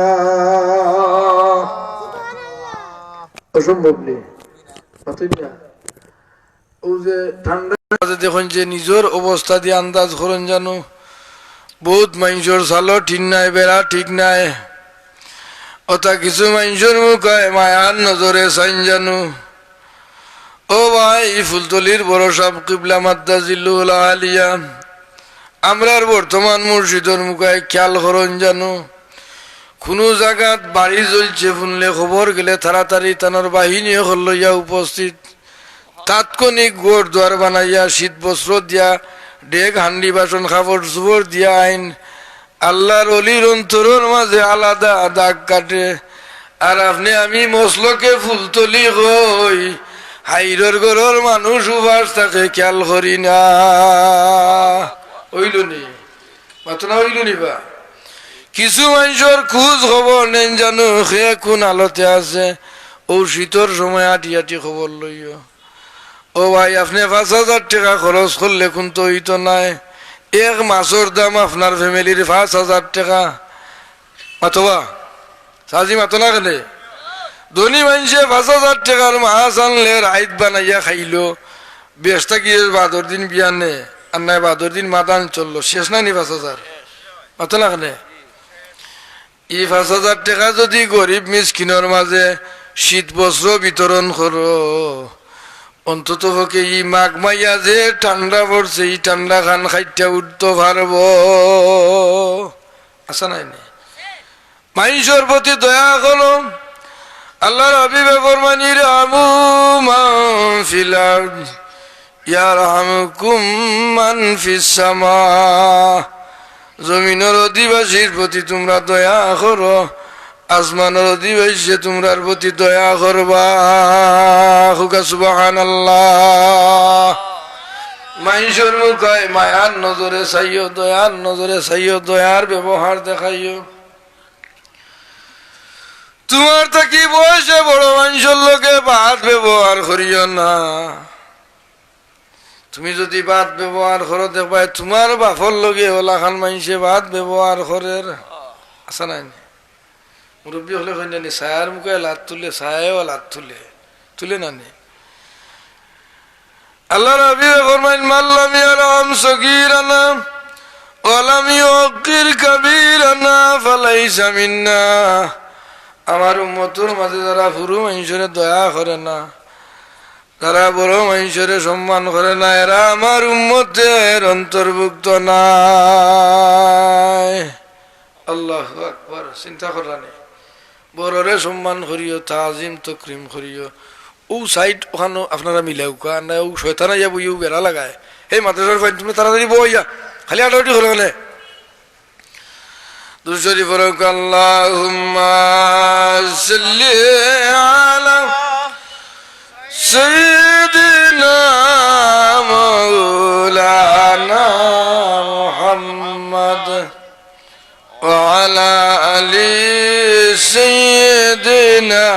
অসম্ভব নেই ও যে ঠান্ডা দেখুন যে নিজের অবস্থা দিয়ে আন্দাজ করেন জানো বহুত মানুষের সালো ঠিক নাই বেড়া ঠিক নাই অথা কিছু মানুষের মুখায় মায়ার নজরে চাইন জানো ও ভাই ফুলতলির বড় সাহেব কিবলা মাদ্দা জিল্লুল আলিয়া আমরার বর্তমান মুর্শিদের মুখায় খেয়াল করেন জানো কোনো জায়গাত বাড়ি জ্বলছে শুনলে খবর গেলে তাড়াতাড়ি তানোর বাহিনী হল লইয়া উপস্থিত তাৎক্ষণিক গোড় দ্বার বানাইয়া শীত বস্ত্র দিয়া ডেক হান্ডি বাসন খাবার চুবর দিয়া আইন আল্লাহর অলির অন্তরের মাঝে আলাদা দাগ কাটে আর আপনি আমি মসলকে ফুলতলি হই হাইরর গরর মানুষ উপাস তাকে খেয়াল করি না হইল নি মাত্র না হইল নি বা কিছু মানুষের খোঁজ খবর নেন জানো সে কোন আলোতে আছে ও শীতর সময় আটি আটি খবর লইও ও ভাই আপনি 5,000 টাকা খরচ করলে কোন তো হইতো নাই এক মাসের দাম আপনার ফ্যামিলির 5,000 টাকা মাতবা সাজি মাতো না কেন ধনী মানুষে 5,000 টাকার মাছ আনলে রাইত বানাইয়া খাইলো বেশটা গিয়ে বাদর দিন বিয়ানে আর নাই বাদর দিন মাদান চললো শেষ নাই নি 5,000 মাতো না কেন এই 5,000 টাকা যদি গরিব মিসকিনের মাঝে শীত বস্ত্র বিতরণ করো অন্তত পক্ষে ই মাঘ মাইয়া যে ঠান্ডা পড়ছে এই ঠান্ডা খান খাইটা উঠতে পারব আশা নাই মানুষের প্রতি দয়া করো আল্লাহর হাবিবে ফরমানির আমু মান ফিল আরদ ইয়ারহামুকুম মান ফিস সামা জমিনের অধিবাসীর প্রতি তোমরা দয়া করো আসমানের অধিবাসী তোমরার প্রতি দয়া করবা হুকা সুবহানাল্লাহ মানুষের মুখায় মায়ার নজরে চাইও দয়ার নজরে চাইও দয়ার ব্যবহার দেখাইও তোমার থাকি বয়সে বড় মানুষের লোকে ভাত ব্যবহার করিও না তুমি যদি ভাত ব্যবহার করো দেখবা তোমার বাপর লগে ওলা খান মানুষে ভাত ব্যবহার করে আসা নাই মুরব্বী হলে জানি ছায়ার মুখে লাত তুলে ছায়াও লাত তুলে তুলে না নি আল্লাহ নবী ফরমাইন মাল্লাম ইয়ারহাম সগীরানা ওয়ালাম ইউকির কাবীরানা ফালাইসা মিন্না আমার উম্মতের মাঝে যারা পুরো মানুষের দয়া করে না যারা বড় মানুষের সম্মান করে না এরা আমার উম্মতের অন্তর্ভুক্ত নাই আল্লাহু আকবার চিন্তা করানি বড়রে সম্মান করিও তাজিম তকরিম করিও ও সাইড ওখানে আপনারা মিলাও কা না ও শয়তান আইয়া বইও বেড়া লাগায় এই মাদ্রাসার ফাইন তুমি তাড়াতাড়ি বইয়া খালি আটাউটি হলো মানে দুশরি ফরক আল্লাহুম্মা সাল্লি আলা সাইয়্যিদিনা মাওলানা মুহাম্মদ وعلى آل سيدنا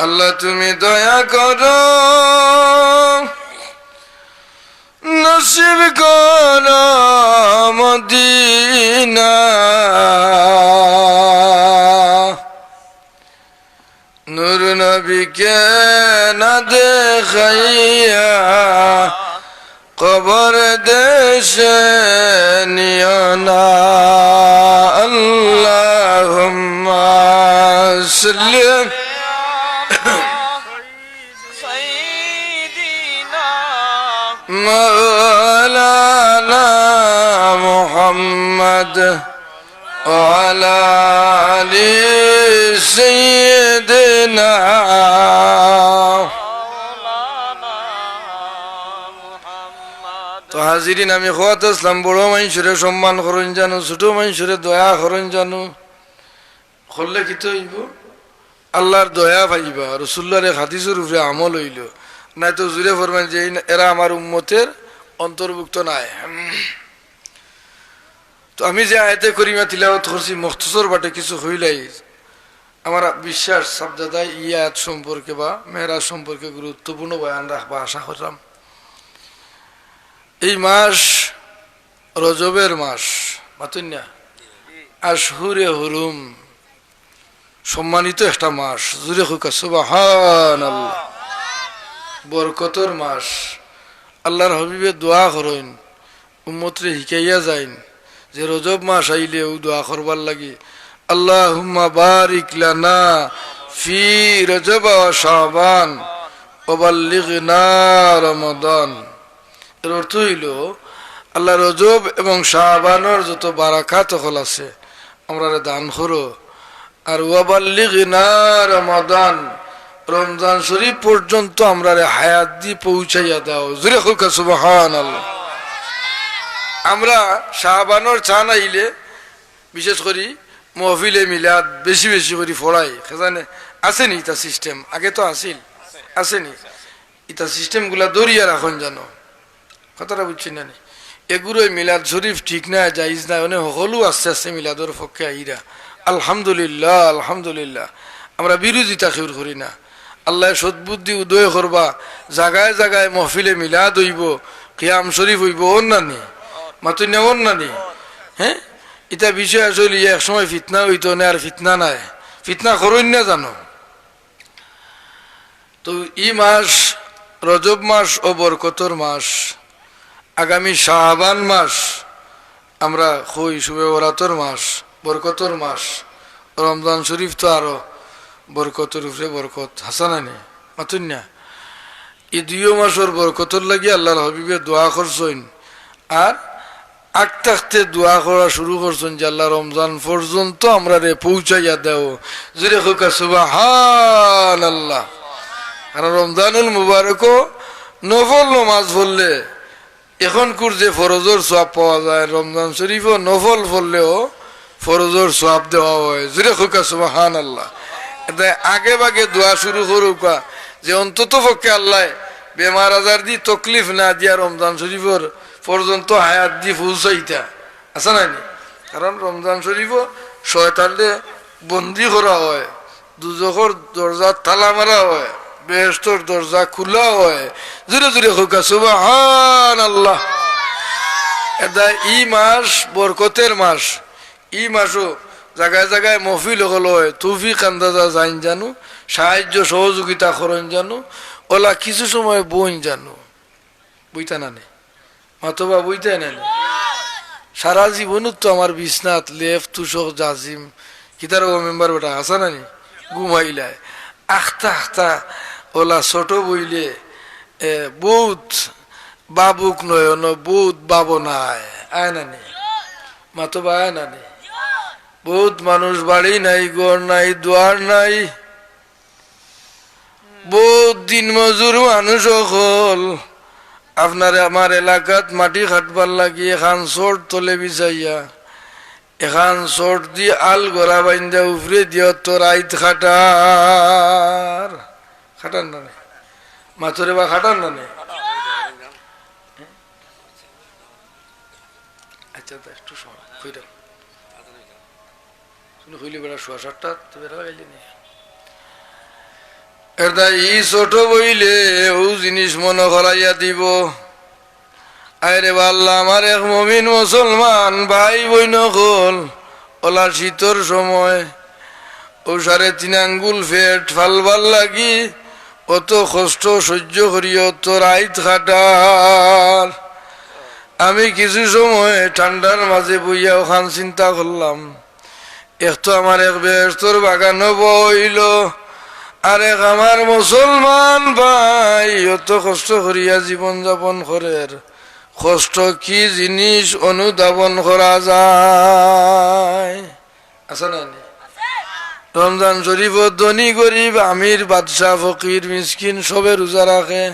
আল্লাহ তুমি দয়া করো নসিব করো মদিনা নূর নবীকে না দেখাইয়া কবর দেশে নিও না আল্লাহুম্মা সাল্লি مولانا محمد وعلى آل سيدنا তো হাজিরিন আমি খোয়াত ইসলাম বড় মানুষের সম্মান করুন জানো ছোট মানুষের দয়া করুন জানো করলে কি তো হইব আল্লাহর দয়া পাইবা রাসূলুল্লাহর হাদিসের উপরে আমল হইল নাই তো জুড়ে ফরমান যে এরা আমার উম্মতের অন্তর্ভুক্ত নাই তো আমি যে আয়াতে করিমা তিলাওয়াত করছি মুখতসর বাটে কিছু হইলাই আমার বিশ্বাস সাবজাদাই ইয়াত সম্পর্কে বা মেহরাজ সম্পর্কে গুরুত্বপূর্ণ বয়ান রাখবা আশা করলাম এই মাস রজবের মাস মাতুন না আশহুরে হুরুম সম্মানিত একটা মাস জুড়ে হুকা সুবহানাল্লাহ বরকতর মাস আল্লাহর হাবিবে দোয়া করেন উম্মতরে শিখাইয়া যাইন যে রজব মাস আইলেও দোয়া করবার লাগি আল্লাহুম্মা বারিক লানা ফি রজব ওয়া শাবান ওয়া বাল্লিগনা রমাদান এর অর্থ হইল আল্লাহ রজব এবং শাবানের যত বারাকাত হল আছে আমরা দান করো আর ওয়া বাল্লিগনা রমাদান রমজান শরীফ পর্যন্ত আমরা হায়াত দিয়ে পৌঁছাইয়া দাও জোরে খুলকা সুবহানাল্লাহ আমরা শাবানের চান আইলে বিশেষ করে মাহফিলে মিলাদ বেশি বেশি করে ফড়াই জানে আসেনি ইটা সিস্টেম আগে তো আসিল আসেনি ইটা সিস্টেমগুলা দরিয়া রাখন জানো কথাটা বুঝছি না এগুলোই মিলাদ শরীফ ঠিক না জাইজ না অনেক সকলো আস্তে আস্তে মিলাদর পক্ষে আইরা আলহামদুলিল্লাহ আলহামদুলিল্লাহ আমরা বিরোধিতা কেউ করি না আল্লাহ সদ্বুদ্ধি উদয় করবা জাগায় জাগায় মহফিলে মিলাদ হইব কিয়াম শরীফ হইব অন্যানি মাতুন না অন্যানি হ্যাঁ এটা বিষয় আসলে এক সময় ফিতনা হইতো না আর ফিতনা নাই ফিতনা করুন না জানো তো ই মাস রজব মাস ও বরকতর মাস আগামী শাবান মাস আমরা কই শুবে বরাতর মাস বরকতর মাস রমজান শরীফ তো আরো বরকতের উপরে বরকত হাসানানি মাতুন না এই দুই মাসের বরকতর লাগি আল্লাহর হাবিবে দোয়া করছেন আর আঁকতে আঁকতে দোয়া করা শুরু করছেন যে আল্লাহ রমজান পর্যন্ত আমরা রে পৌঁছাইয়া দেও জুড়ে হোকা সুবহানাল্লাহ কারণ রমজানুল মুবারকও নফল নমাজ পড়লে এখন কুর যে ফরজর সওয়াব পাওয়া যায় রমজান শরীফও নফল পড়লেও ফরজর সওয়াব দেওয়া হয় জুড়ে হোকা সুবহানাল্লাহ আগে বাগে দোয়া শুরু করুকা যে অন্তত পক্ষে আল্লাহ বেমার আজার দি তকলিফ না দিয়া রমজান শরীফর পর্যন্ত হায়াত দি পৌঁছাইতা আছে না কারণ রমজান শরীফও শয়তানরে বন্দি করা হয় দুজখর দরজা তালা মারা হয় বেহেশতর দরজা খোলা হয় জোরে জোরে হোকা সুবহানাল্লাহ এটা ই মাস বরকতের মাস ই মাসও জায়গায় জায়গায় মহফিল হল হয় তৌফিক আন্দাজা যাইন জানো সাহায্য সহযোগিতা করেন জানো ওলা কিছু সময় বইন জানো বইতা না নেই মাতবা বইতে না সারা জীবনত তো আমার বিছনাথ লেফ তুষক জাজিম কিতার মেম্বার বেটা আসা নানি ঘুমাইলায় আখতা আখতা ওলা ছোট বইলে বহুত বাবুক নয়ন বহুত বাবু নাই আয় নানি মাতবা আয় নানি বহুত মানুষ বাড়ি নাই ঘর নাই দুয়ার নাই বহুত দিন মজুর মানুষ হল আপনার আমার এলাকাত মাটি খাটবার লাগি এখান চোট তলে বিছাইয়া এখান চোট দিয়ে আল গড়া বাইন্দা উফরে দিও তোর আইত খাটার খাটার না মাথরে বা খাটার না আচ্ছা তা একটু সময় কইরা শুনে হইলে বেড়া 7:30 তো বেড়া গেলি নি এটা ই ছোট বইলে ও জিনিস মনে করাইয়া দিব আরে আল্লাহ আমার এক মুমিন মুসলমান ভাই বই নকল ওলা শীতর সময় ও 3.5 আঙ্গুল ফেট ফালবার লাগি অত কষ্ট সহ্য করিও তো রাইত খাটার আমি কিছু সময় ঠান্ডার মাঝে বইয়া ওখান চিন্তা করলাম এক তো আমার এক বেহস্তর বাগানো বইল আর এক আমার মুসলমান ভাই অত কষ্ট করিয়া জীবন যাপন করে কষ্ট কি জিনিস অনুধাবন করা যায় আছে না রমজান শরীফ ধনী গরিব আমির বাদশাহ ফকির মিসকিন সবে রোজা রাখে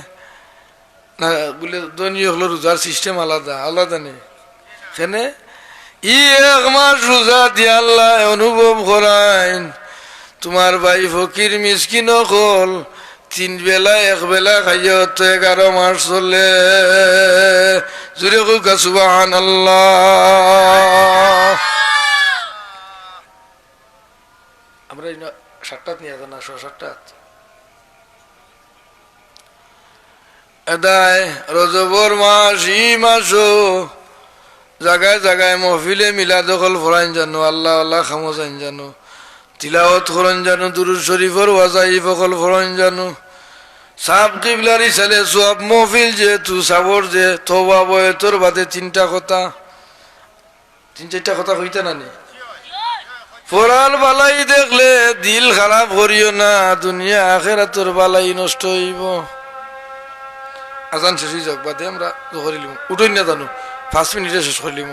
না বলে ধনী হলো রোজার সিস্টেম আলাদা আলাদা নেই এখানে ই 1 মাস রোজা দিয়ে আল্লাহ অনুভব করাইন তোমার ভাই ফকির মিসকিন হল 3 বেলা 1 বেলা খাইয়া তো 11 মাস চলে জুড়ে কইকা সুবহানাল্লাহ আমরা 7টাত নিয়ে যান না 7:30 এদায় রজবর মাস ই মাসও জায়গায় জায়গায় মহফিলে মিলা দখল ফরাইন জানো আল্লাহ আল্লাহ খামো যাইন জানো তিলাওয়াত করেন জানো দুরূদ শরীফের ওয়াজাইফ কল ফরাইন জানো সাব কিবলারি ছেলে সব মহফিল যেহেতু সাবর যে তওবা বয়তর বাদে 3টা কথা 3-4টা কথা হইতে না নি ফরাল বালাই দেখলে দিল খারাপ করিও না দুনিয়া আখিরাতের বালাই নষ্ট হইব আজান শেষ হয়ে যাক বাদে আমরা করিলিম উঠই না জানো 5 মিনিটে শেষ করিলিম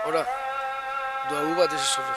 ওরা দোয়া বাদে শেষ হবে